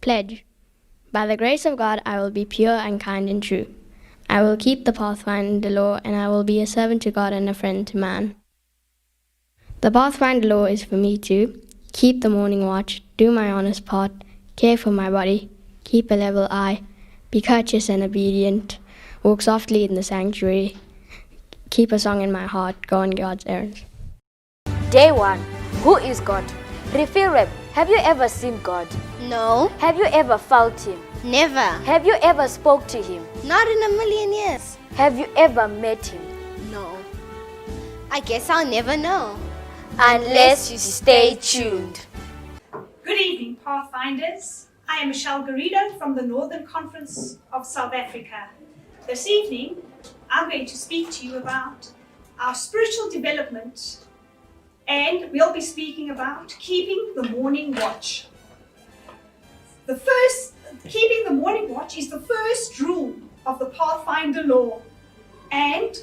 Pledge. By the grace of God, I will be pure and kind and true. I will keep the pathfinder law, and I will be a servant to God and a friend to man. The pathfinder law is for me to keep the morning watch, do my honest part, care for my body, keep a level eye, be courteous and obedient, walk softly in the sanctuary, keep a song in my heart, go on God's errands. Day 1. Who is God? Refirem, have you ever seen God? No. Have you ever felt Him? Never. Have you ever spoke to Him? Not in a million years. Have you ever met Him? No. I guess I'll never know. Unless you stay tuned. Good evening, Pathfinders. I am Michelle Garrido from the Northern Conference of South Africa. This evening, I'm going to speak to you about our spiritual development, and we'll be speaking about keeping the morning watch. Keeping the morning watch is the first rule of the Pathfinder law. And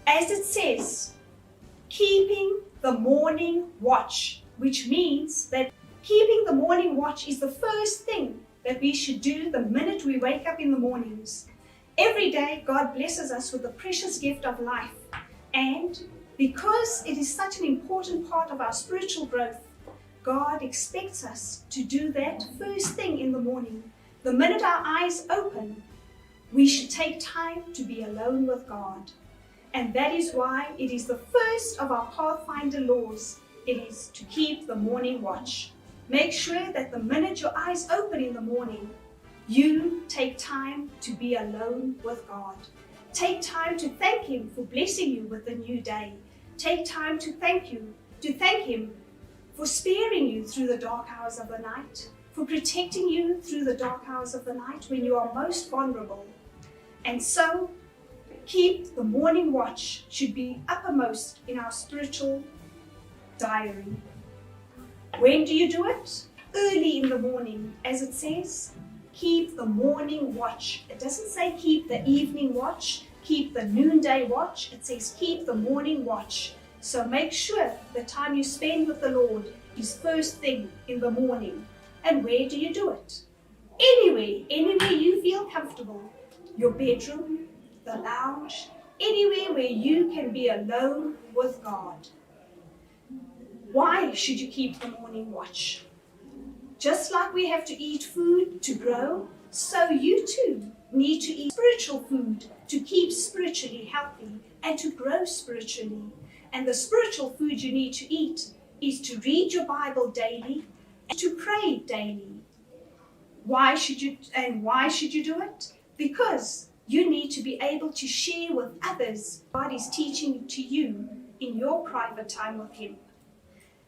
as it says, keeping the morning watch, which means that keeping the morning watch is the first thing that we should do the minute we wake up in the mornings. Every day, God blesses us with the precious gift of life. And because it is such an important part of our spiritual growth, God expects us to do that first thing in the morning. The minute our eyes open, we should take time to be alone with God. And that is why it is the first of our Pathfinder laws. It is to keep the morning watch. Make sure that the minute your eyes open in the morning, you take time to be alone with God. Take time to thank Him for blessing you with a new day. Take time to thank Him for sparing you through the dark hours of the night, for protecting you through the dark hours of the night when you are most vulnerable. And so, keep the morning watch should be uppermost in our spiritual diary. When do you do it? Early in the morning, as it says, keep the morning watch. It doesn't say keep the evening watch, keep the noonday watch. It says keep the morning watch. So make sure the time you spend with the Lord is first thing in the morning. And where do you do it? Anywhere you feel comfortable. Your bedroom, the lounge, anywhere where you can be alone with God. Why should you keep the morning watch? Just like we have to eat food to grow, so you too need to eat spiritual food to keep spiritually healthy and to grow spiritually. And the spiritual food you need to eat is to read your Bible daily and to pray daily. Why should you do it? Because you need to be able to share with others what God is teaching to you in your private time with Him.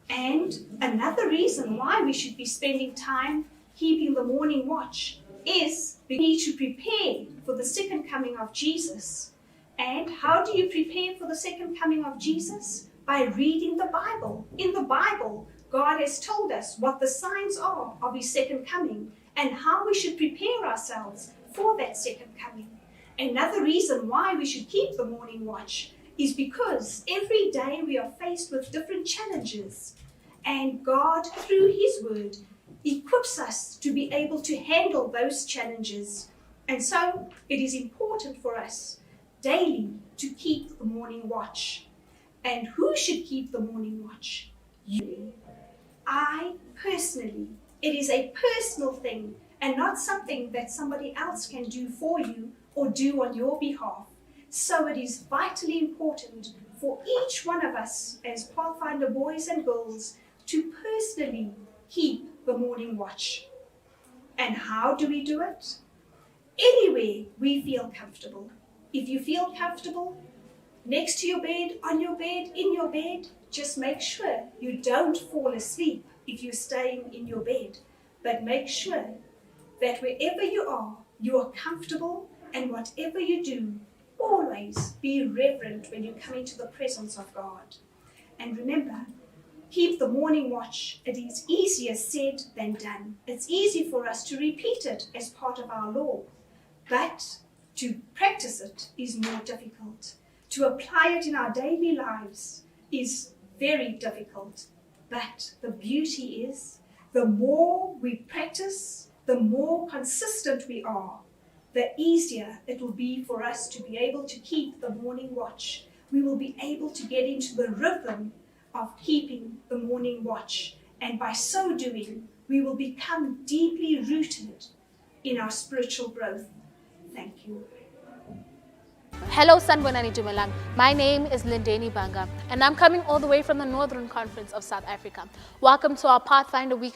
And another reason why we should be spending time keeping the morning watch is we need to prepare for the second coming of Jesus. And how do you prepare for the second coming of Jesus? By reading the Bible. In the Bible, God has told us what the signs are of His second coming and how we should prepare ourselves for that second coming. Another reason why we should keep the morning watch is because every day we are faced with different challenges, and God, through His word, equips us to be able to handle those challenges. And so it is important for us daily to keep the morning watch. And who should keep the morning watch? You. I personally. It is a personal thing and not something that somebody else can do for you or do on your behalf. So it is vitally important for each one of us as Pathfinder boys and girls to personally keep the morning watch. And how do we do it? Anywhere we feel comfortable. If you feel comfortable, next to your bed, on your bed, in your bed, just make sure you don't fall asleep if you're staying in your bed. But make sure that wherever you are comfortable, and whatever you do, always be reverent when you come into the presence of God. And remember, keep the morning watch. It is easier said than done. It's easy for us to repeat it as part of our law, but to practice it is more difficult. To apply it in our daily lives is very difficult. But the beauty is, the more we practice, the more consistent we are, the easier it will be for us to be able to keep the morning watch. We will be able to get into the rhythm of keeping the morning watch. And by so doing, we will become deeply rooted in our spiritual growth. Thank you. Hello, Sanbonani Dumelang. My name is Lindeni Banga, and I'm coming all the way from the Northern Conference of South Africa. Welcome to our Pathfinder Week